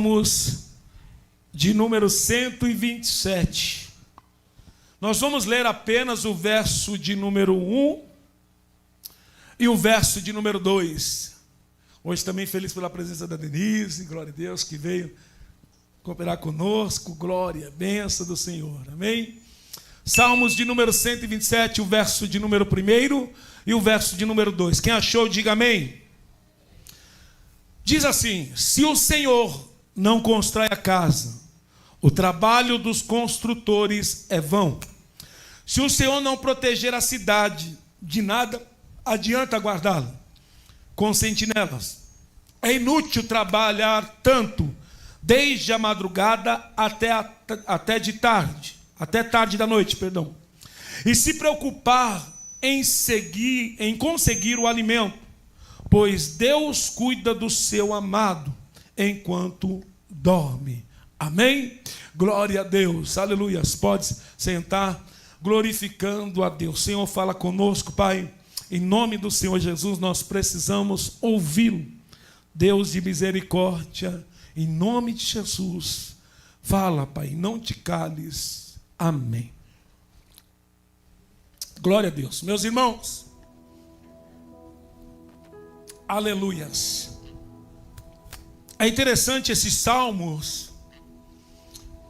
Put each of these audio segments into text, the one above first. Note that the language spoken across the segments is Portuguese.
Salmos de número 127. Nós vamos ler apenas o verso de número 1 e o verso de número 2. Hoje também feliz pela presença da Denise, glória a Deus, que veio cooperar conosco, glória, bênção do Senhor, amém? Salmos de número 127, o verso de número 1 e o verso de número 2. Quem achou, diga amém. Diz assim: se o Senhor não constrói a casa, o trabalho dos construtores é vão. Se o Senhor não proteger a cidade, de nada adianta guardá-la com sentinelas. É inútil trabalhar tanto, desde a madrugada até tarde da noite, perdão. E se preocupar em conseguir o alimento, pois Deus cuida do seu amado enquanto dorme. Amém? Glória a Deus, aleluia. Pode sentar, glorificando a Deus. Senhor, fala conosco, Pai. Em nome do Senhor Jesus, nós precisamos ouvi-lo. Deus de misericórdia, em nome de Jesus, fala, Pai, não te cales. Amém. Glória a Deus. Meus irmãos, aleluias. É interessante esses salmos,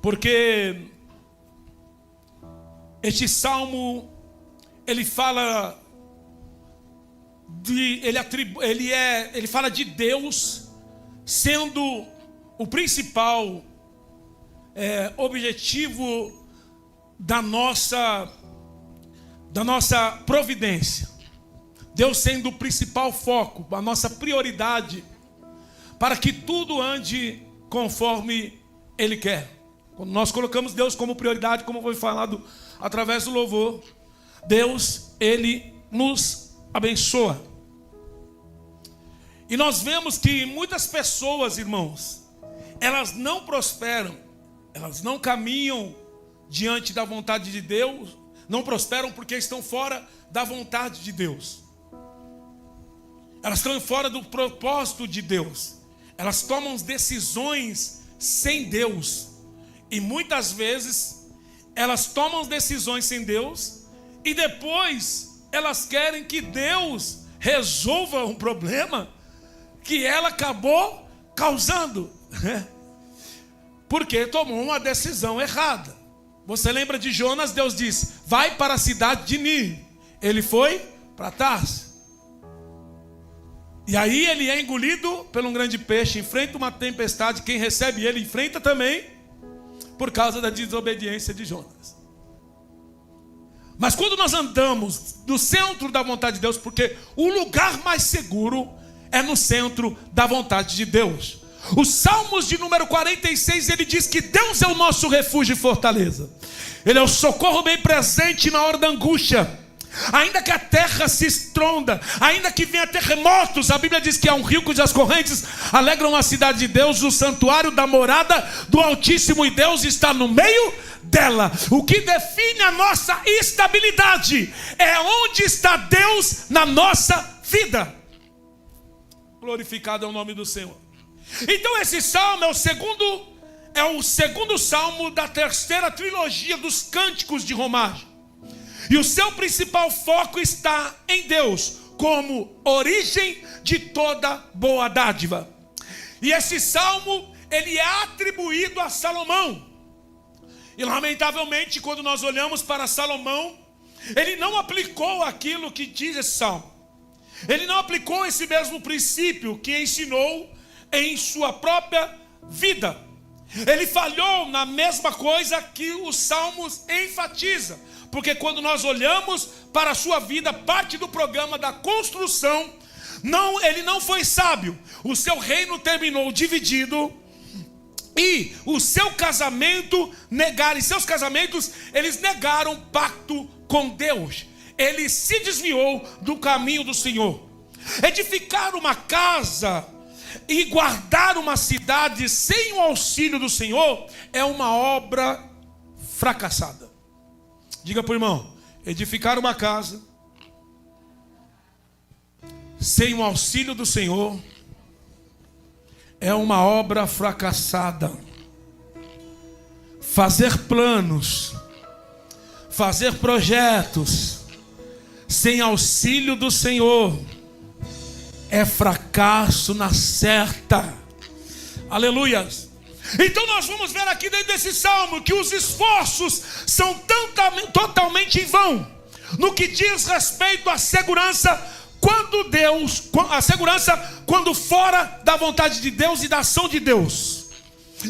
porque este salmo, ele fala ele fala de Deus sendo o principal objetivo da nossa providência. Deus sendo o principal foco, a nossa prioridade, para que tudo ande conforme Ele quer. Quando nós colocamos Deus como prioridade, como foi falado através do louvor, Deus, Ele nos abençoa. E nós vemos que muitas pessoas, irmãos, elas não prosperam, elas não caminham diante da vontade de Deus, não prosperam porque estão fora da vontade de Deus. Elas estão fora do propósito de Deus. Elas tomam decisões sem Deus. E muitas vezes elas tomam decisões sem Deus e depois elas querem que Deus resolva um problema que ela acabou causando, porque tomou uma decisão errada. Você lembra de Jonas? Deus disse: vai para a cidade de Nínive. Ele foi para Tarso. E aí ele é engolido por um grande peixe, enfrenta uma tempestade. Quem recebe ele enfrenta também, por causa da desobediência de Jonas. Mas quando nós andamos no centro da vontade de Deus, porque o lugar mais seguro é no centro da vontade de Deus. Os Salmos de número 46, ele diz que Deus é o nosso refúgio e fortaleza. Ele é o socorro bem presente na hora da angústia. Ainda que a terra se estronda, ainda que venha terremotos, a Bíblia diz que há um rio cujas correntes alegram a cidade de Deus, o santuário da morada do Altíssimo, e Deus está no meio dela. O que define a nossa estabilidade é onde está Deus na nossa vida. Glorificado é o nome do Senhor. Então esse salmo é o segundo salmo da terceira trilogia dos cânticos de romagem. E o seu principal foco está em Deus como origem de toda boa dádiva. E esse salmo, ele é atribuído a Salomão. E lamentavelmente, quando nós olhamos para Salomão, ele não aplicou aquilo que diz esse salmo. Ele não aplicou esse mesmo princípio que ensinou em sua própria vida. Ele falhou na mesma coisa que os salmos enfatiza. Porque quando nós olhamos para a sua vida, parte do programa da construção, ele não foi sábio. O seu reino terminou dividido. E o seu casamento em seus casamentos, eles negaram pacto com Deus. Ele se desviou do caminho do Senhor. Edificar uma casa e guardar uma cidade sem o auxílio do Senhor é uma obra fracassada. Diga para o irmão: edificar uma casa sem o auxílio do Senhor é uma obra fracassada. Fazer planos, fazer projetos, sem auxílio do Senhor, é fracasso na certa. Aleluias. Então nós vamos ver aqui dentro desse salmo que os esforços são totalmente em vão no que diz respeito à segurança quando fora da vontade de Deus e da ação de Deus.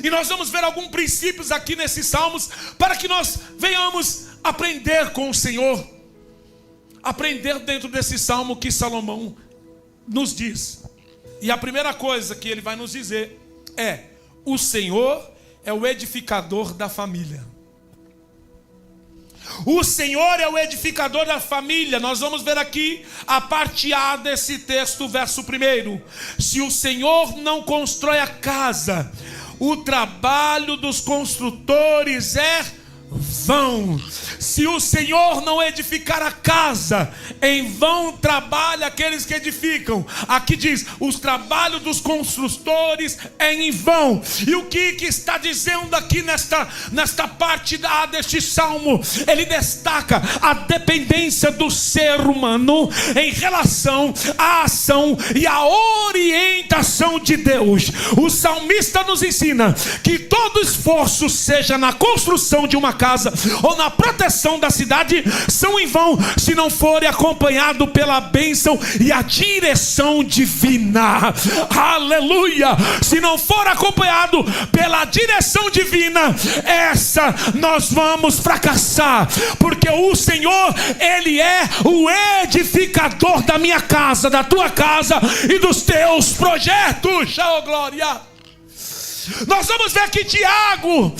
E nós vamos ver alguns princípios aqui nesses salmos para que nós venhamos aprender com o Senhor, aprender dentro desse salmo que Salomão nos diz. E a primeira coisa que ele vai nos dizer é: o Senhor é o edificador da família. O Senhor é o edificador da família. Nós vamos ver aqui a parte A desse texto, verso 1. Se o Senhor não constrói a casa, o trabalho dos construtores é vão. Se o Senhor não edificar a casa, em vão trabalha aqueles que edificam. Aqui diz: os trabalhos dos construtores é em vão. E o que está dizendo aqui nesta parte deste salmo? Ele destaca a dependência do ser humano em relação à ação e à orientação de Deus. O salmista nos ensina que todo esforço, seja na construção de uma casa ou na proteção da cidade, são em vão se não forem acompanhado pela bênção e a direção divina. Aleluia! Se não for acompanhado pela direção divina, nós vamos fracassar, porque o Senhor, Ele é o edificador da minha casa, da tua casa e dos teus projetos. Oh, glória! Nós vamos ver aqui Tiago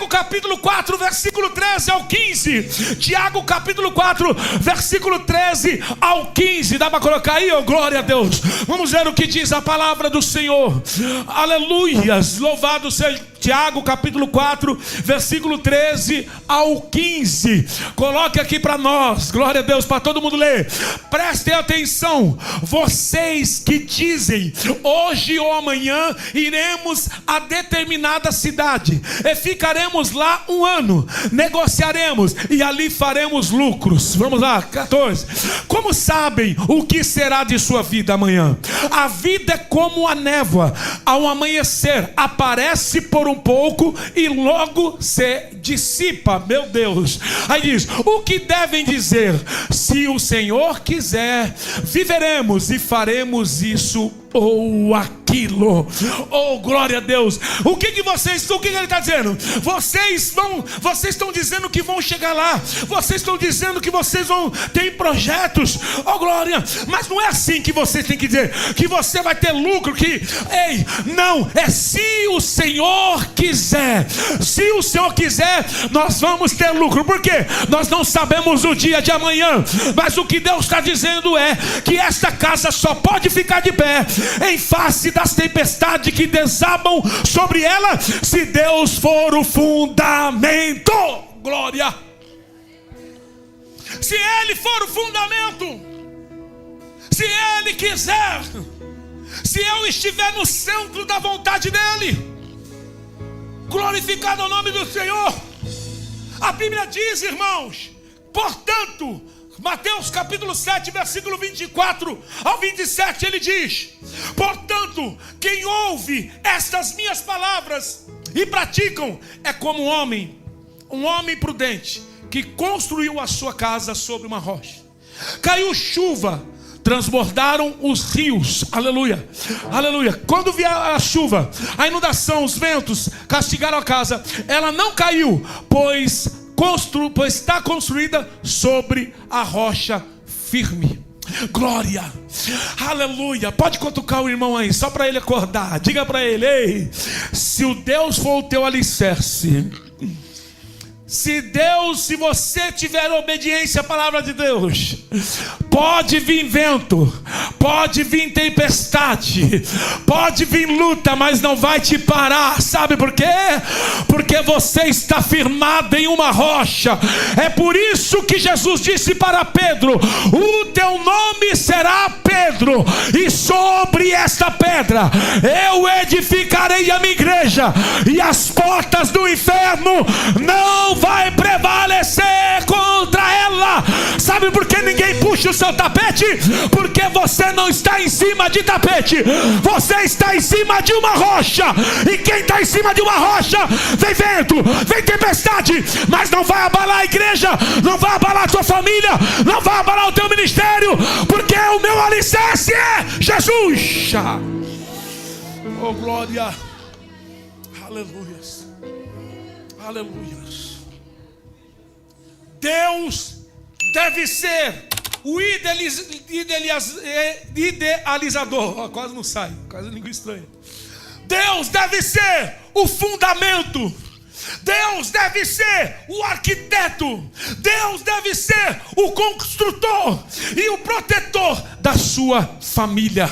capítulo 4, versículo 13 ao 15. Tiago capítulo 4, versículo 13 ao 15. Dá para colocar aí, oh, glória a Deus. Vamos ver o que diz a palavra do Senhor. Aleluias, louvado seja. Tiago capítulo 4, versículo 13 ao 15. Coloque aqui para nós, glória a Deus, para todo mundo ler. Prestem atenção, vocês que dizem: hoje ou amanhã iremos a determinada cidade e ficaremos lá 1 ano, negociaremos e ali faremos lucros. Vamos lá, 14. Como sabem o que será de sua vida amanhã? A vida é como a névoa, ao amanhecer aparece por um pouco e logo se dissipa. Meu Deus. Aí diz: o que devem dizer? Se o Senhor quiser, viveremos e faremos isso ou aquilo. Oh, glória a Deus. O que ele está dizendo? Vocês estão dizendo que vão chegar lá, vocês estão dizendo que vocês vão ter projetos, oh glória, mas não é assim que você tem que dizer, que você vai ter lucro, não, é se o Senhor quiser. Se o Senhor quiser, nós vamos ter lucro. Por quê? Nós não sabemos o dia de amanhã, mas o que Deus está dizendo é que esta casa só pode ficar de pé em face das tempestades que desabam sobre ela, se Deus for o fundamento. Glória! Se Ele for o fundamento, se Ele quiser, se eu estiver no centro da vontade dEle, glorificado é o nome do Senhor. A Bíblia diz, irmãos, portanto, Mateus capítulo 7, versículo 24 ao 27, ele diz: portanto, quem ouve estas minhas palavras e praticam é como um homem prudente, que construiu a sua casa sobre uma rocha. Caiu chuva, transbordaram os rios. Aleluia, aleluia. Quando vier a chuva, a inundação, os ventos castigaram a casa, ela não caiu, pois está construída sobre a rocha firme. Glória, aleluia. Pode cutucar o irmão aí, só para ele acordar. Diga para ele: ei, se o Deus for o teu alicerce, se você tiver obediência à palavra de Deus, Pode vir vento, pode vir tempestade, pode vir luta, mas não vai te parar. Sabe por quê? Porque você está firmado em uma rocha. É por isso que Jesus disse para Pedro: o teu nome será Pedro, e sobre esta pedra eu edificarei a minha igreja, e as portas do inferno não vai prevalecer contra ela. Sabe por que ninguém puxa o seu tapete? Porque você não está em cima de tapete, você está em cima de uma rocha. E quem está em cima de uma rocha, vem vento, vem tempestade, mas não vai abalar a igreja, não vai abalar a tua família, não vai abalar o teu ministério, porque o meu alicerce é Jesus. Oh glória, aleluias, aleluias. Deus deve ser o idealizador. Oh, quase não sai, quase língua estranha. Deus deve ser o fundamento. Deus deve ser o arquiteto. Deus deve ser o construtor e o protetor da sua família.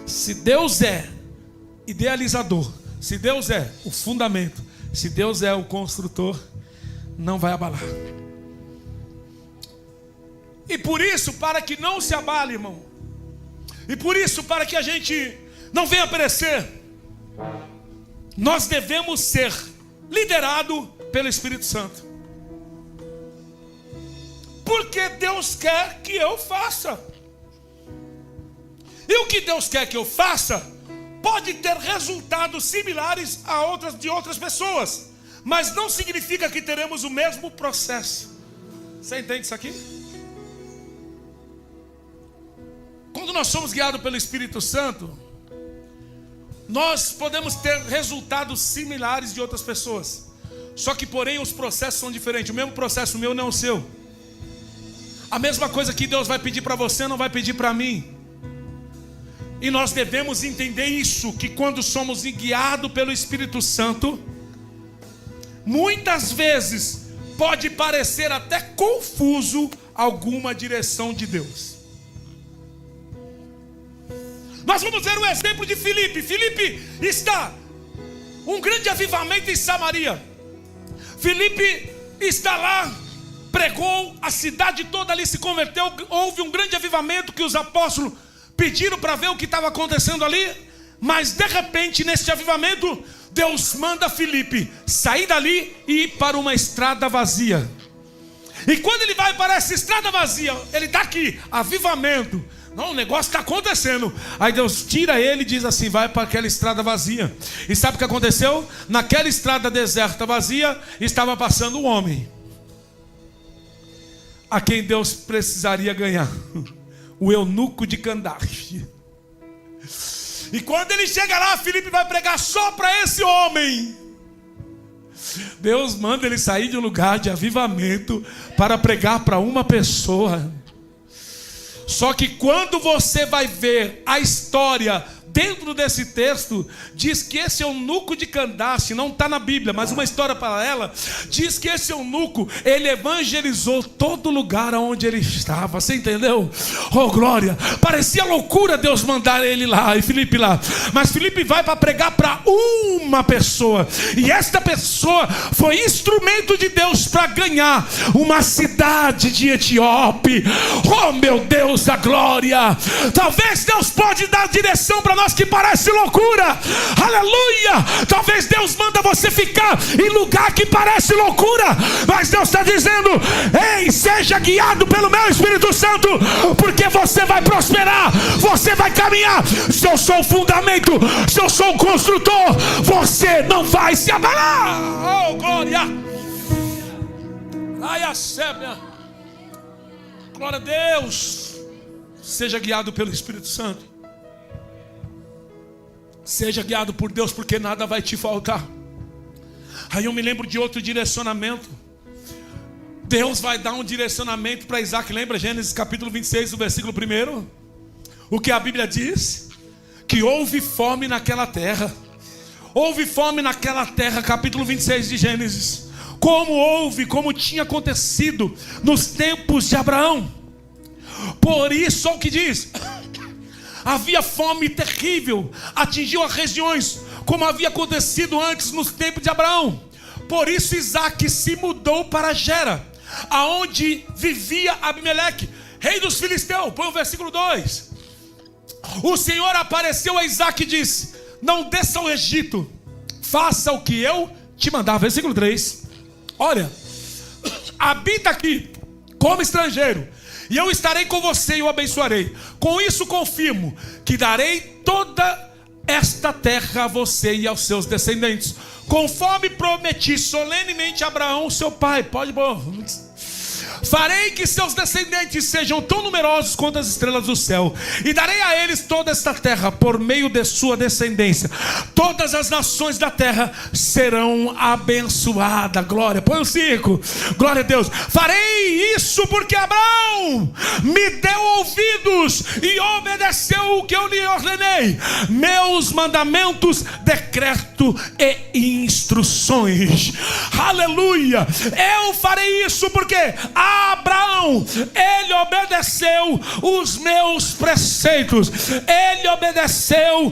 Se Deus é idealizador, se Deus é o fundamento, se Deus é o construtor, não vai abalar. E por isso, para que não se abale, irmão, e por isso, para que a gente não venha perecer, nós devemos ser liderados pelo Espírito Santo. Porque Deus quer que eu faça. E o que Deus quer que eu faça pode ter resultados similares de outras pessoas, mas não significa que teremos o mesmo processo. Você entende isso aqui? Quando nós somos guiados pelo Espírito Santo, nós podemos ter resultados similares de outras pessoas. Só que, porém, os processos são diferentes. O mesmo processo meu não é o seu. A mesma coisa que Deus vai pedir para você, não vai pedir para mim. E nós devemos entender isso, que quando somos guiados pelo Espírito Santo, muitas vezes pode parecer até confuso alguma direção de Deus. Nós vamos ver o exemplo de Filipe. Filipe está um grande avivamento em Samaria. Filipe está lá, pregou, a cidade toda ali se converteu. Houve um grande avivamento que os apóstolos pediram para ver o que estava acontecendo ali. Mas de repente, neste avivamento, Deus manda Filipe sair dali e ir para uma estrada vazia. E quando ele vai para essa estrada vazia, ele está aqui, avivamento. Não, o negócio está acontecendo. Aí Deus tira ele e diz assim: vai para aquela estrada vazia. E sabe o que aconteceu? Naquela estrada deserta vazia, estava passando um homem a quem Deus precisaria ganhar, o eunuco de Candace. E quando ele chega lá, Filipe vai pregar só para esse homem. Deus manda ele sair de um lugar de avivamento para pregar para uma pessoa. Só que quando você vai ver a história dentro desse texto, diz que esse eunuco de Candace, não está na Bíblia, mas uma história paralela, diz que esse eunuco, ele evangelizou todo lugar onde ele estava. Você entendeu? Oh glória, parecia loucura Deus mandar ele lá e Filipe lá, mas Filipe vai para pregar para uma pessoa, e esta pessoa foi instrumento de Deus para ganhar uma cidade de Etiópe. Oh meu Deus da glória, talvez Deus pode dar direção para nós que parece loucura, aleluia. Talvez Deus manda você ficar em lugar que parece loucura, mas Deus está dizendo: ei, seja guiado pelo meu Espírito Santo, porque você vai prosperar, você vai caminhar. Se eu sou o fundamento, se eu sou o construtor, você não vai se abalar. Oh glória, ai a sébia, glória a Deus. Seja guiado pelo Espírito Santo. Seja guiado por Deus, porque nada vai te faltar. Aí eu me lembro de outro direcionamento. Deus vai dar um direcionamento para Isaac. Lembra Gênesis capítulo 26, o versículo 1? O que a Bíblia diz? Que houve fome naquela terra. Houve fome naquela terra, capítulo 26 de Gênesis. Como tinha acontecido nos tempos de Abraão. Por isso, olha o que diz: havia fome terrível, atingiu as regiões, como havia acontecido antes nos tempos de Abraão. Por isso Isaque se mudou para Gera, aonde vivia Abimeleque, rei dos filisteus. Põe o versículo 2. O Senhor apareceu a Isaque e disse: não desça ao Egito, faça o que eu te mandar. Versículo 3. Olha, habita aqui como estrangeiro, e eu estarei com você e o abençoarei. Com isso confirmo que darei toda esta terra a você e aos seus descendentes, conforme prometi solenemente a Abraão, seu pai. Pode pôr. Farei que seus descendentes sejam tão numerosos quanto as estrelas do céu, e darei a eles toda esta terra por meio de sua descendência. Todas as nações da terra serão abençoadas. Glória. Põe o 5. Glória a Deus. Farei isso porque Abraão me deu ouvidos e obedeceu o que eu lhe ordenei, meus mandamentos, decreto e instruções. Aleluia. Eu farei isso porque Abraão, ele obedeceu os meus preceitos, ele obedeceu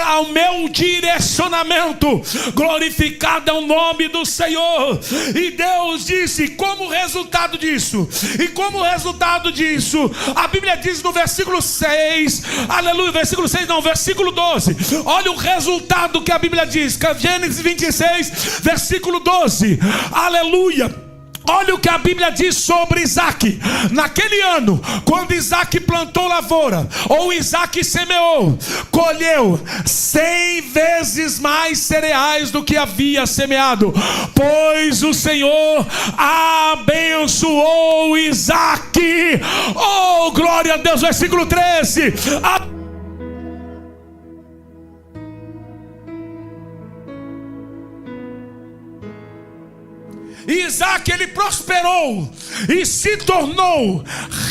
ao meu direcionamento. Glorificado é o nome do Senhor. E Deus disse, como resultado disso, a Bíblia diz no versículo 6, aleluia, versículo 6 não, versículo 12, olha o resultado que a Bíblia diz, Gênesis 26, versículo 12, aleluia. Olha o que a Bíblia diz sobre Isaque. Naquele ano, quando Isaque plantou lavoura, ou Isaque semeou, colheu 100 vezes mais cereais do que havia semeado, pois o Senhor abençoou Isaque. Oh, glória a Deus. Versículo 13. Isaque, ele prosperou e se tornou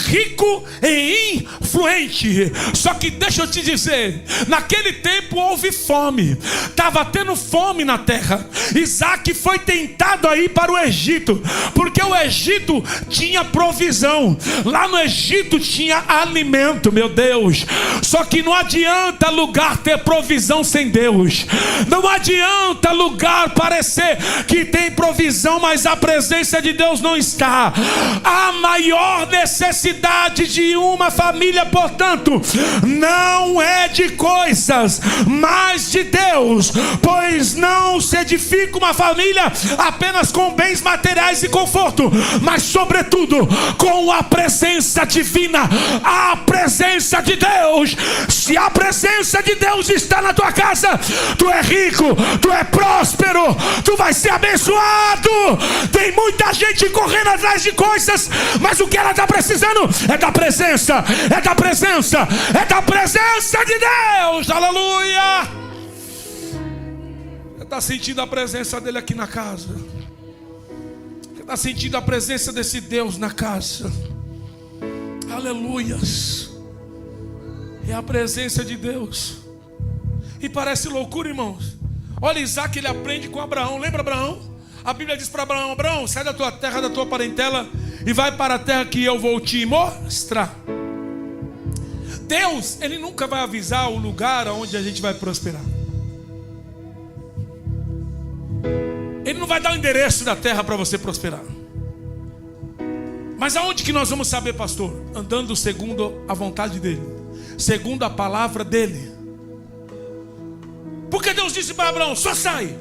rico e influente. Só que deixa eu te dizer, naquele tempo houve fome, estava tendo fome na terra. Isaque foi tentado a ir para o Egito, porque o Egito tinha provisão, lá no Egito tinha alimento, meu Deus. Só que não adianta lugar ter provisão sem Deus, não adianta lugar parecer que tem provisão, mas a presença de Deus não está. A maior necessidade de uma família, portanto, não é de coisas, mas de Deus, pois não se edifica uma família apenas com bens materiais e conforto, mas sobretudo com a presença divina, a presença de Deus. Se a presença de Deus está na tua casa, tu é rico, tu é próspero, tu vai ser abençoado. Tem muita gente correndo atrás de coisas, mas o que ela está precisando é da presença, é da presença, é da presença de Deus. Aleluia. Você está sentindo a presença dele aqui na casa? Você está sentindo a presença desse Deus na casa? Aleluias. É a presença de Deus. E parece loucura, irmãos. Olha, Isaque, ele aprende com Abraão. Lembra Abraão? A Bíblia diz para Abraão: Abraão, sai da tua terra, da tua parentela, e vai para a terra que eu vou te mostrar. Deus, ele nunca vai avisar o lugar onde a gente vai prosperar. Ele não vai dar o endereço da terra para você prosperar. Mas aonde que nós vamos saber, pastor? Andando segundo a vontade dele, segundo a palavra dele. Porque Deus disse para Abraão: só sai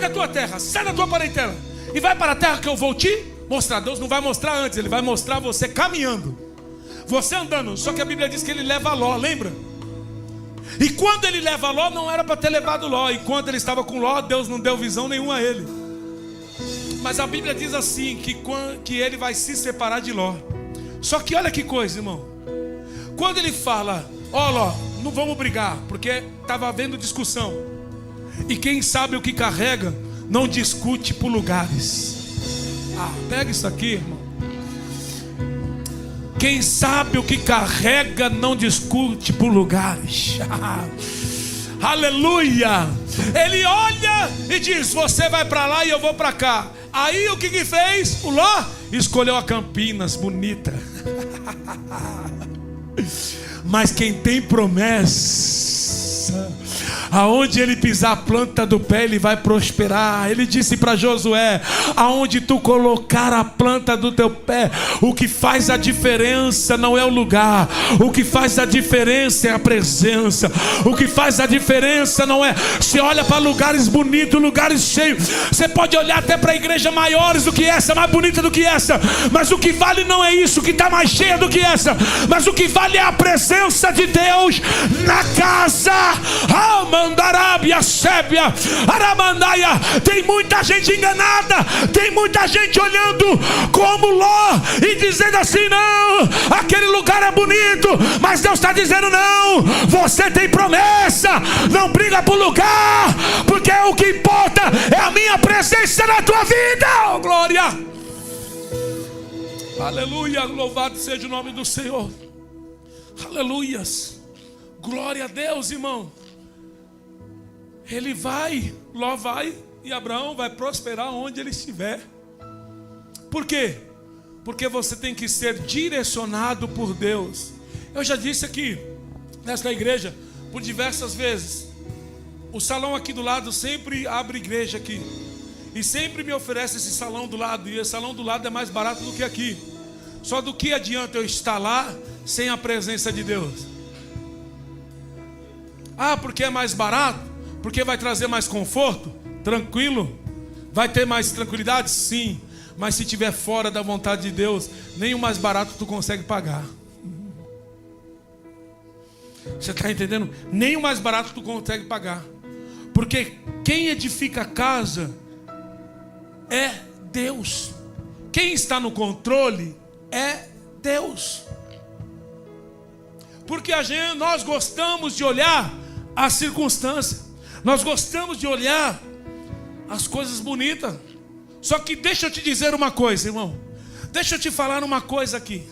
da tua terra, sai da tua parentela e vai para a terra que eu vou te mostrar. Deus não vai mostrar antes, ele vai mostrar você caminhando, você andando. Só que a Bíblia diz que ele leva Ló, lembra? E quando ele leva Ló, não era para ter levado Ló. Enquanto ele estava com Ló, Deus não deu visão nenhuma a ele. Mas a Bíblia diz assim, que ele vai se separar de Ló. Só que olha que coisa, irmão. Quando ele fala: ó Ló, não vamos brigar, porque estava havendo discussão. E quem sabe o que carrega, não discute por lugares. Pega isso aqui, irmão. Quem sabe o que carrega, não discute por lugares. Aleluia. Ele olha e diz: você vai para lá e eu vou para cá. Aí o que fez? O Ló escolheu a Campinas, bonita. Mas quem tem promessa, aonde ele pisar a planta do pé, ele vai prosperar. Ele disse para Josué: aonde tu colocar a planta do teu pé, o que faz a diferença não é o lugar, o que faz a diferença é a presença. O que faz a diferença não é, você olha para lugares bonitos, lugares cheios, você pode olhar até para igrejas maiores do que essa, mais bonita do que essa, mas o que vale não é isso, que está mais cheia do que essa, mas o que vale é a presença de Deus na casa. Mandarabia, Sébia, Aramandaia. Tem muita gente enganada, tem muita gente olhando como Ló e dizendo assim: não, aquele lugar é bonito, mas Deus está dizendo: não, você tem promessa, não briga por lugar, porque o que importa é a minha presença na tua vida. Oh, glória, aleluia, louvado seja o nome do Senhor, aleluias, glória a Deus, irmão. Ele vai, Ló vai, e Abraão vai prosperar onde ele estiver. Por quê? Porque você tem que ser direcionado por Deus. Eu já disse aqui, nesta igreja, por diversas vezes, o salão aqui do lado sempre abre igreja aqui, e sempre me oferece esse salão do lado, e esse salão do lado é mais barato do que aqui. Só do que adianta eu estar lá sem a presença de Deus? Ah, porque é mais barato? Porque vai trazer mais conforto? Tranquilo? Vai ter mais tranquilidade? Sim. Mas se estiver fora da vontade de Deus, nem o mais barato tu consegue pagar. Você está entendendo? Nem o mais barato tu consegue pagar. Porque quem edifica a casa é Deus. Quem está no controle é Deus. Porque nós gostamos de olhar as circunstâncias, nós gostamos de olhar as coisas bonitas. Só que deixa eu te dizer uma coisa, irmão. Deixa eu te falar uma coisa aqui.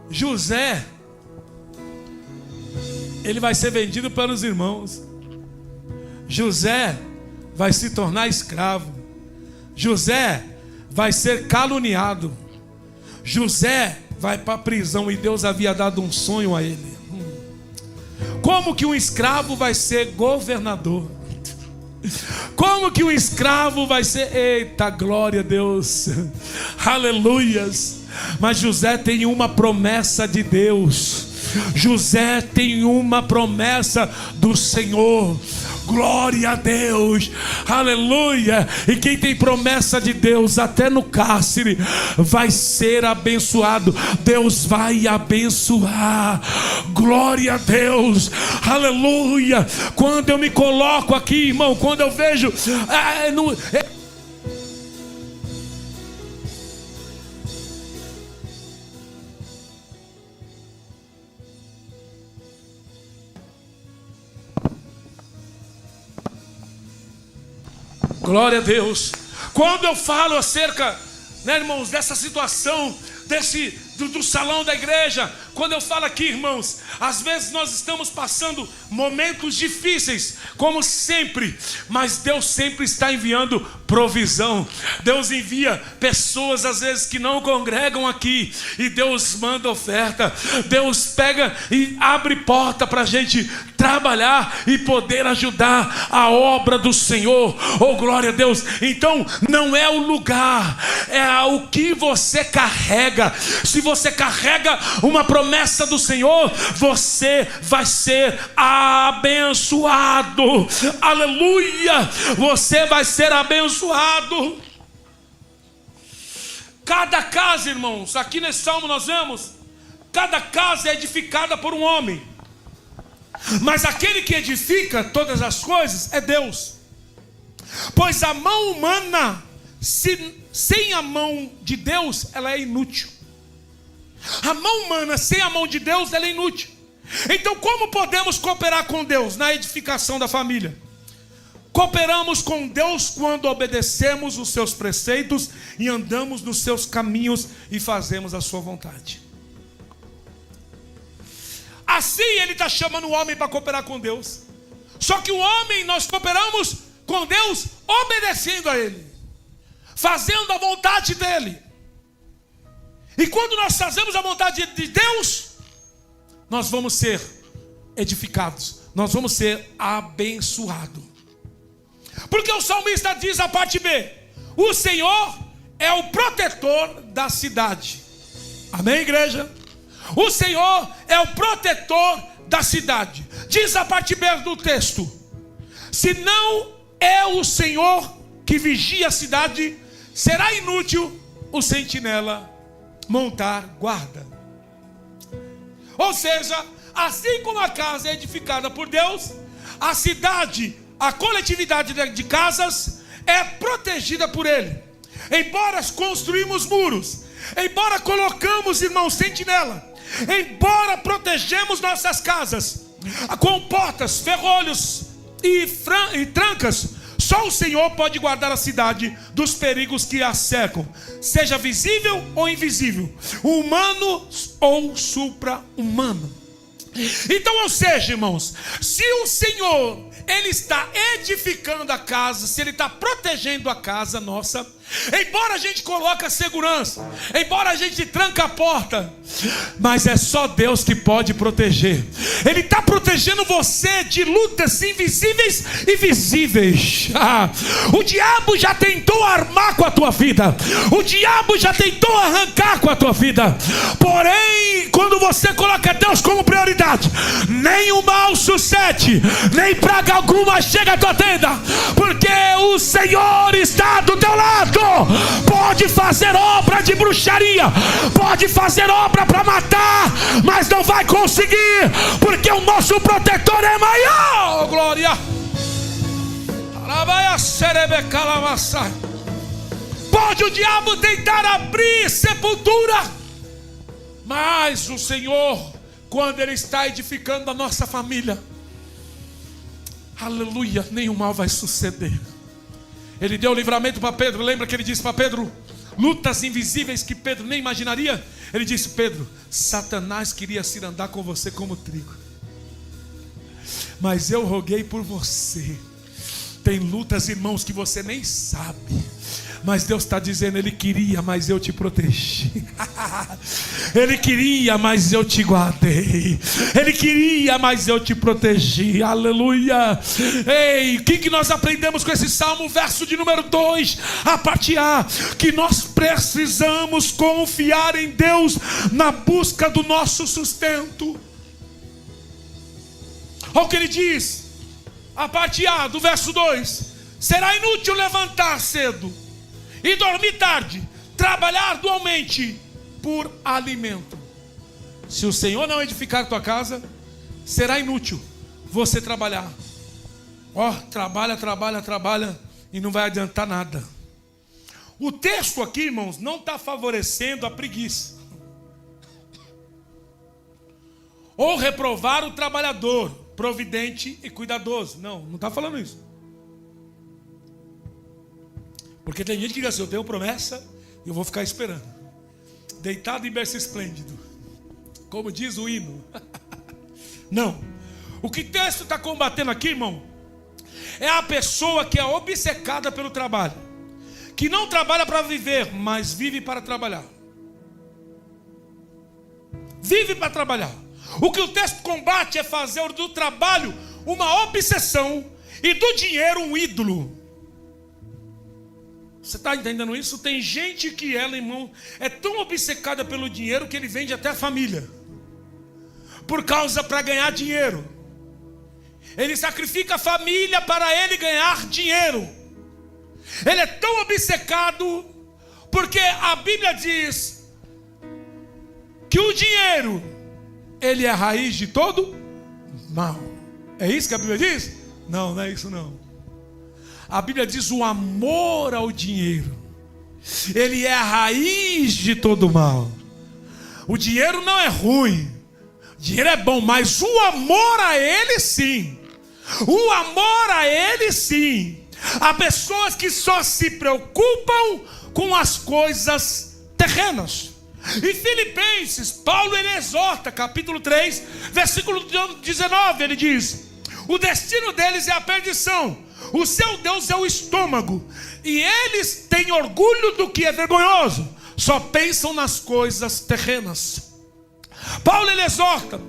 José, ele vai ser vendido para os irmãos. José vai se tornar escravo. José vai ser caluniado. José vai para a prisão, e Deus havia dado um sonho a ele. Como que um escravo vai ser governador? Como que um escravo vai ser? Eita, glória a Deus, aleluias. Mas José tem uma promessa de Deus. José tem uma promessa do Senhor. Glória a Deus, aleluia. E quem tem promessa de Deus, até no cárcere, vai ser abençoado. Deus vai abençoar. Glória a Deus, aleluia. Quando eu me coloco aqui, irmão, quando eu vejo glória a Deus. Quando eu falo acerca, irmãos, dessa situação, do salão da igreja, quando eu falo aqui, irmãos, às vezes nós estamos passando momentos difíceis, como sempre, mas Deus sempre está enviando provisão. Deus envia pessoas às vezes que não congregam aqui, e Deus manda oferta. Deus pega e abre porta para a gente trabalhar e poder ajudar a obra do Senhor. Oh, glória a Deus. Então não é o lugar, é o que você carrega. Se você carrega uma promessa do Senhor, você vai ser abençoado. Aleluia, você vai ser abençoado. Cada casa, irmãos, aqui nesse salmo nós vemos, cada casa é edificada por um homem, mas aquele que edifica todas as coisas é Deus. Pois a mão humana, sem a mão de Deus, ela é inútil. A mão humana sem a mão de Deus, ela é inútil. Então como podemos cooperar com Deus na edificação da família? Cooperamos com Deus quando obedecemos os seus preceitos e andamos nos seus caminhos e fazemos a sua vontade. Assim ele está chamando o homem para cooperar com Deus. Só que o homem, nós cooperamos com Deus obedecendo a Ele, fazendo a vontade dEle. E quando nós fazemos a vontade de Deus, nós vamos ser edificados, nós vamos ser abençoados. Porque o salmista diz a parte B: o Senhor é o protetor da cidade. Amém, igreja? O Senhor é o protetor da cidade. Diz a parte B do texto: se não é o Senhor que vigia a cidade, será inútil o sentinela montar guarda. Ou seja, assim como a casa é edificada por Deus, a cidade, a coletividade de casas é protegida por Ele. Embora construímos muros, embora colocamos, irmãos, sentinela, embora protegemos nossas casas com portas, ferrolhos e trancas, só o Senhor pode guardar a cidade dos perigos que a cercam, seja visível ou invisível, humano ou supra-humano. Então, ou seja, irmãos, se o Senhor, Ele está edificando a casa, se Ele está protegendo a casa nossa, embora a gente coloque a segurança, embora a gente tranque a porta, mas é só Deus que pode proteger. Ele está protegendo você de lutas invisíveis e visíveis. O diabo já tentou armar com a tua vida, o diabo já tentou arrancar com a tua vida, porém, quando você coloca Deus como prioridade, nem o mal sucede, nem praga alguma chega à tua tenda, porque o Senhor está do teu lado. Pode fazer obra de bruxaria, pode fazer obra para matar, mas não vai conseguir, porque o nosso protetor é maior. Oh, glória! Pode o diabo tentar abrir sepultura, mas o Senhor, quando Ele está edificando a nossa família, aleluia, nenhum mal vai suceder. Ele deu livramento para Pedro. Lembra que ele disse para Pedro lutas invisíveis que Pedro nem imaginaria? Ele disse: Pedro, Satanás queria se andar com você como trigo, mas eu roguei por você. Tem lutas, irmãos, que você nem sabe, mas Deus está dizendo: Ele queria, mas eu te protegi. Ele queria, mas eu te guardei. Ele queria, mas eu te protegi. Aleluia. Ei, o que nós aprendemos com esse salmo? Verso de número 2, a parte A: que nós precisamos confiar em Deus na busca do nosso sustento. Olha o que ele diz, a parte A do verso 2: será inútil levantar cedo e dormir tarde, trabalhar dualmente por alimento. Se o Senhor não edificar a tua casa, será inútil você trabalhar. Trabalha e não vai adiantar nada. O texto aqui, irmãos, não está favorecendo a preguiça ou reprovar o trabalhador providente e cuidadoso. Não está falando isso. Porque tem gente que diz assim: eu tenho promessa e eu vou ficar esperando, deitado em berço esplêndido, como diz o hino. Não. O que o texto está combatendo aqui, irmão, é a pessoa que é obcecada pelo trabalho, que não trabalha para viver, mas vive para trabalhar. Vive para trabalhar. O que o texto combate é fazer do trabalho uma obsessão e do dinheiro um ídolo. Você está entendendo isso? Tem gente que irmão, é tão obcecada pelo dinheiro que ele vende até a família, para ganhar dinheiro. Ele sacrifica a família para ele ganhar dinheiro. Ele é tão obcecado, porque a Bíblia diz que o dinheiro, ele é a raiz de todo mal. É isso que a Bíblia diz? Não, não é isso não. A Bíblia diz: o amor ao dinheiro, ele é a raiz de todo mal. O dinheiro não é ruim, o dinheiro é bom, mas o amor a ele sim. O amor a ele sim. Há pessoas que só se preocupam com as coisas terrenas. Em Filipenses, Paulo ele exorta, capítulo 3, versículo 19, ele diz: o destino deles é a perdição, o seu Deus é o estômago, e eles têm orgulho do que é vergonhoso. só pensam nas coisas terrenas. Paulo ele exorta: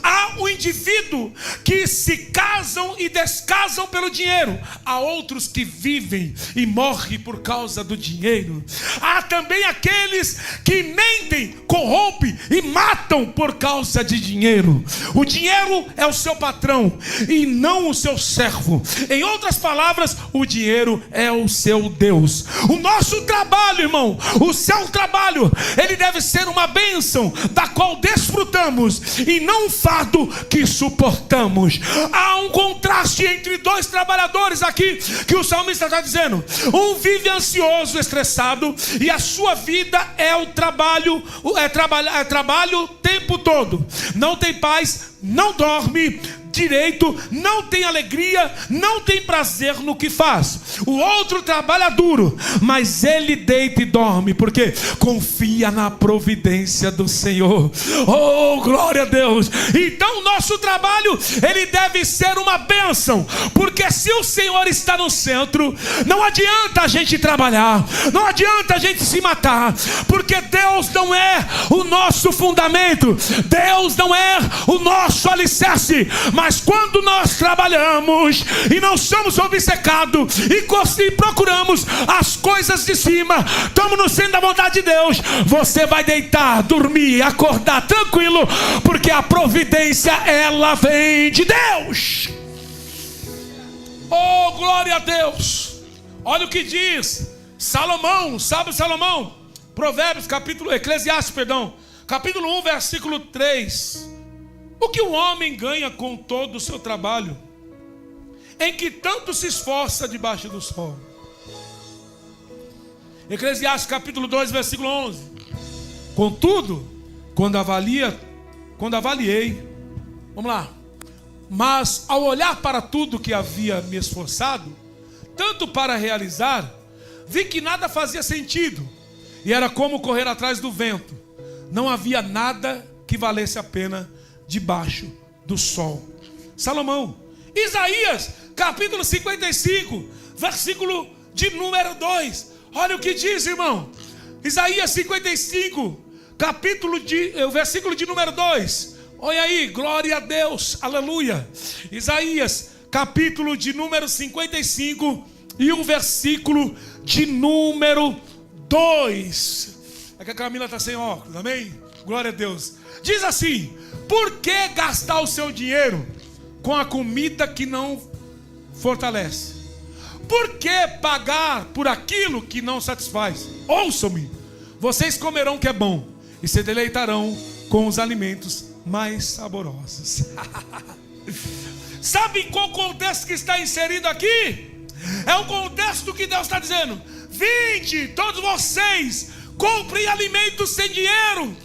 há um indivíduo que se casam e descasam pelo dinheiro, há outros que vivem e morrem por causa do dinheiro. Há também aqueles que mentem, corrompem e matam por causa de dinheiro. O dinheiro é o seu patrão e não o seu servo. Em outras palavras, o dinheiro é o seu Deus. O nosso trabalho, irmão, o seu trabalho, ele deve ser uma bênção da qual desfrutamos e não um fardo que suportamos. Há um contraste entre dois trabalhadores aqui que o salmista está dizendo. Um vive ansioso, estressado, e a sua vida é o trabalho, é trabalho o tempo todo. Não tem paz, não dorme direito, não tem alegria, não tem prazer no que faz. O outro trabalha duro, mas ele deita e dorme, porque confia na providência do Senhor. Oh, glória a Deus! Então nosso trabalho, ele deve ser uma bênção, porque se o Senhor está no centro, não adianta a gente trabalhar, não adianta a gente se matar, porque Deus não é o nosso fundamento, Deus não é o nosso alicerce. Mas quando nós trabalhamos e não somos obcecados e procuramos as coisas de cima, estamos no centro da vontade de Deus, você vai deitar, dormir, acordar tranquilo, porque a providência, ela vem de Deus. Oh, glória a Deus! Olha o que diz Salomão, sabe Salomão? Eclesiastes, capítulo 1, versículo 3. O que o homem ganha com todo o seu trabalho, em que tanto se esforça debaixo do sol? Eclesiastes capítulo 2, versículo 11. Contudo, quando avaliei, vamos lá, mas ao olhar para tudo que havia me esforçado, tanto para realizar, vi que nada fazia sentido, e era como correr atrás do vento. Não havia nada que valesse a pena debaixo do sol. Salomão. Isaías capítulo 55, versículo de número 2. Olha o que diz, irmão. Isaías 55, versículo de número 2. Olha aí, glória a Deus, aleluia. Isaías capítulo de número 55 e o versículo de número 2. É que a Camila está sem óculos, amém? Glória a Deus. Diz assim: por que gastar o seu dinheiro com a comida que não fortalece? Por que pagar por aquilo que não satisfaz? Ouçam-me, vocês comerão o que é bom e se deleitarão com os alimentos mais saborosos. Sabe qual contexto que está inserido aqui? É um contexto que Deus está dizendo: vinde, todos vocês, comprem alimentos sem dinheiro.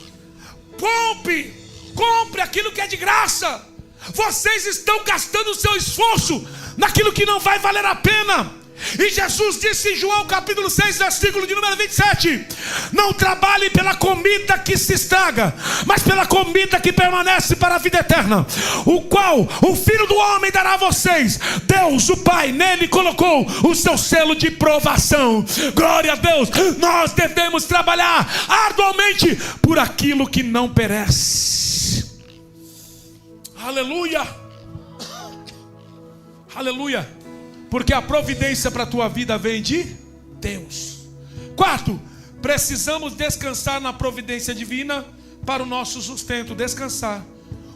Compre aquilo que é de graça. Vocês estão gastando o seu esforço naquilo que não vai valer a pena. E Jesus disse em João capítulo 6, versículo de número 27: não trabalhe pela comida que se estraga, mas pela comida que permanece para a vida eterna, o qual o Filho do Homem dará a vocês. Deus, o Pai, nele colocou o seu selo de provação. Glória a Deus. Nós devemos trabalhar arduamente por aquilo que não perece. Aleluia. Aleluia. Porque a providência para a tua vida vem de Deus. 4, precisamos descansar na providência divina para o nosso sustento. Descansar.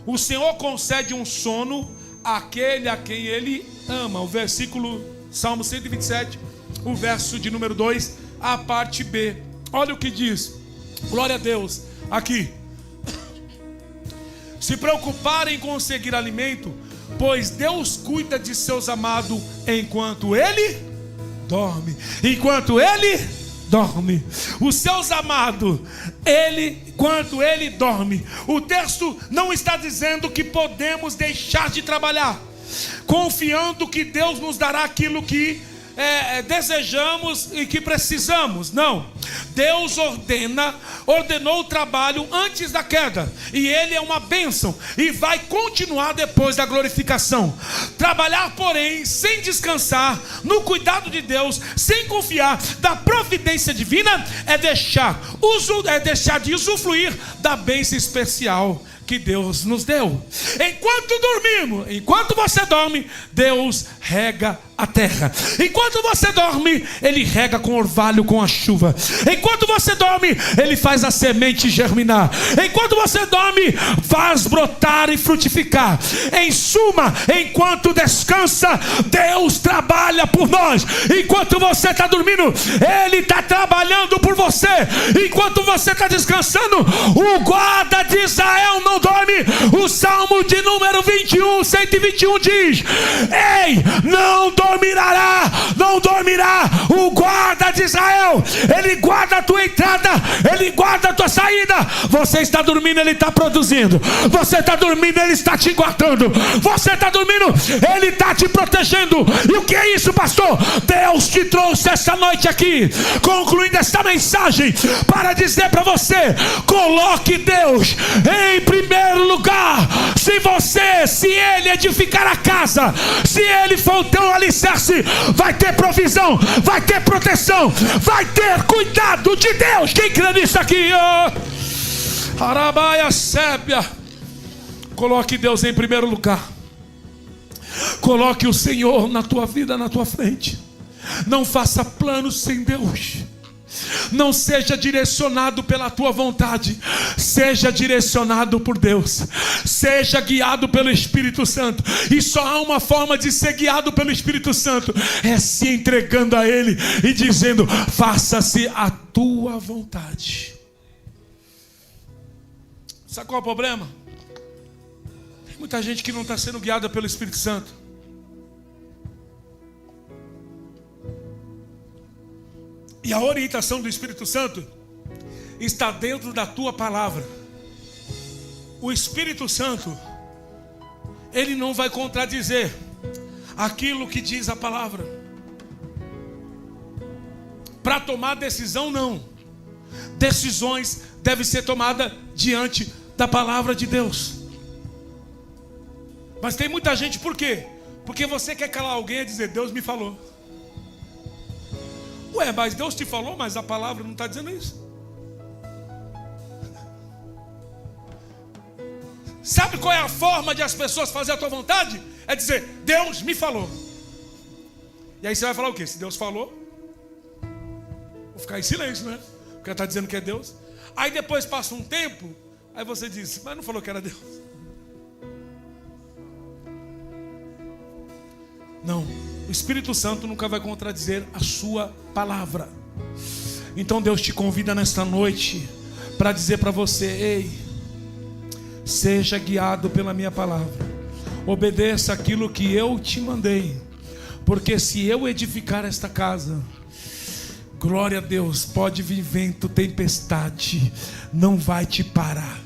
O Senhor concede um sono àquele a quem Ele ama. O versículo, Salmo 127, o verso de número 2, a parte B. Olha o que diz. Glória a Deus. Aqui. Se preocuparem em conseguir alimento, pois Deus cuida de seus amados enquanto Ele dorme. Enquanto Ele dorme. Os seus amados, enquanto Ele dorme. O texto não está dizendo que podemos deixar de trabalhar, confiando que Deus nos dará aquilo que desejamos e que precisamos. Não. Deus ordenou o trabalho antes da queda, e ele é uma bênção e vai continuar depois da glorificação. Trabalhar, porém, sem descansar no cuidado de Deus, sem confiar da providência divina, é deixar de usufruir da bênção especial que Deus nos deu. Enquanto você dorme, Deus rega a terra. Enquanto você dorme, Ele rega com orvalho, com a chuva. Enquanto você dorme, Ele faz a semente germinar. Enquanto você dorme, faz brotar e frutificar. Em suma, enquanto descansa, Deus trabalha por nós. Enquanto você está dormindo, Ele está trabalhando por você. Enquanto você está descansando, o guarda de Israel não dorme. O Salmo de número 121 diz: ei, não dormirá o guarda de Israel. Ele guarda a tua entrada, Ele guarda a tua saída. Você está dormindo, Ele está produzindo. Você está dormindo, Ele está te guardando. Você está dormindo, Ele está te protegendo. E o que é isso, pastor? Deus te trouxe essa noite aqui, concluindo esta mensagem, para dizer para você: coloque Deus em primeiro lugar. Se Ele edificar a casa, se Ele for o teu alicerce, vai ter provisão, vai ter proteção, vai ter cuidado de Deus. Quem crê nisso aqui? Arabaia sépia. Coloque Deus em primeiro lugar. Coloque o Senhor na tua vida, na tua frente. Não faça planos sem Deus. Não seja direcionado pela tua vontade, seja direcionado por Deus. Seja guiado pelo Espírito Santo. E só há uma forma de ser guiado pelo Espírito Santo: é se entregando a Ele e dizendo: faça-se a tua vontade. Sabe qual é o problema? Tem muita gente que não está sendo guiada pelo Espírito Santo. E a orientação do Espírito Santo está dentro da tua palavra. O Espírito Santo, ele não vai contradizer aquilo que diz a palavra. Para tomar decisão, não. Decisões devem ser tomadas diante da palavra de Deus. Mas tem muita gente, por quê? Porque você quer calar alguém e dizer: Deus me falou. Ué, mas Deus te falou, mas a palavra não está dizendo isso. Sabe qual é a forma de as pessoas fazerem a tua vontade? É dizer: Deus me falou. E aí você vai falar o quê? Se Deus falou, vou ficar em silêncio, né? Porque está dizendo que é Deus. Aí depois passa um tempo, aí você diz: mas não falou que era Deus. Não. O Espírito Santo nunca vai contradizer a sua palavra. Então Deus te convida nesta noite para dizer para você: ei, seja guiado pela minha palavra. Obedeça aquilo que eu te mandei. Porque se eu edificar esta casa, glória a Deus, pode vir vento, tempestade, não vai te parar.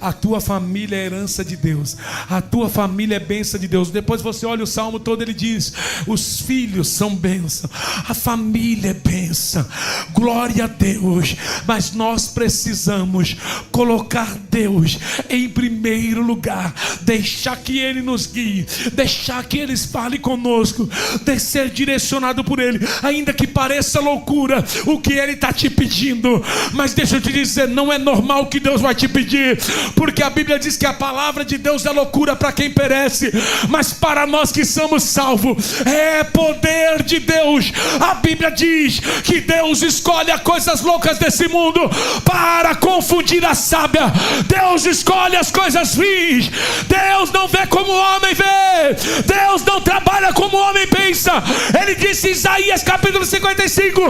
A tua família é herança de Deus. A tua família é bênção de Deus. Depois você olha o salmo todo, ele diz: os filhos são bênção, a família é bênção. Glória a Deus. Mas nós precisamos colocar Deus em primeiro lugar. Deixar que Ele nos guie, deixar que Ele fale conosco, de ser direcionado por Ele. Ainda que pareça loucura o que Ele está te pedindo, mas deixa eu te dizer, não é normal o que Deus vai te pedir. Porque a Bíblia diz que a palavra de Deus é loucura para quem perece, mas para nós que somos salvos é poder de Deus. A Bíblia diz que Deus escolhe as coisas loucas desse mundo para confundir a sábia. Deus escolhe as coisas ruins. Deus não vê como o homem vê. Deus não trabalha como o homem pensa. Ele disse em Isaías capítulo 55: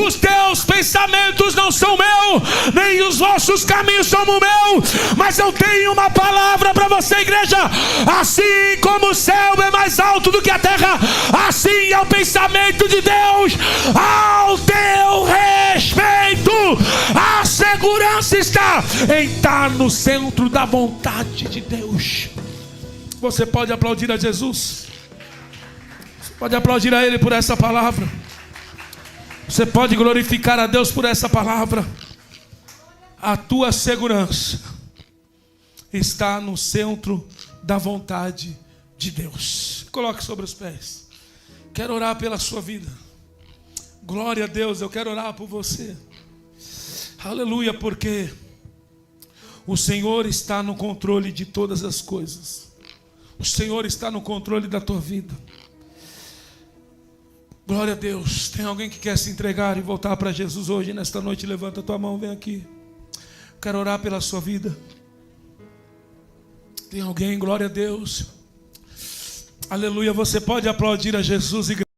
os teus pensamentos não são meus, nem os vossos caminhos são o meu. Mas eu tenho uma palavra para você, igreja. Assim como o céu é mais alto do que a terra, assim é o pensamento de Deus ao teu respeito. A segurança está em estar no centro da vontade de Deus. Você pode aplaudir a Jesus? Você pode aplaudir a Ele por essa palavra? Você pode glorificar a Deus por essa palavra. A tua segurança está no centro da vontade de Deus. Coloque sobre os pés. Quero orar pela sua vida. Glória a Deus, eu quero orar por você. Aleluia, porque o Senhor está no controle de todas as coisas. O Senhor está no controle da tua vida. Glória a Deus. Tem alguém que quer se entregar e voltar para Jesus hoje, nesta noite? Levanta a tua mão, vem aqui. Quero orar pela sua vida. Tem alguém? Glória a Deus. Aleluia. Você pode aplaudir a Jesus e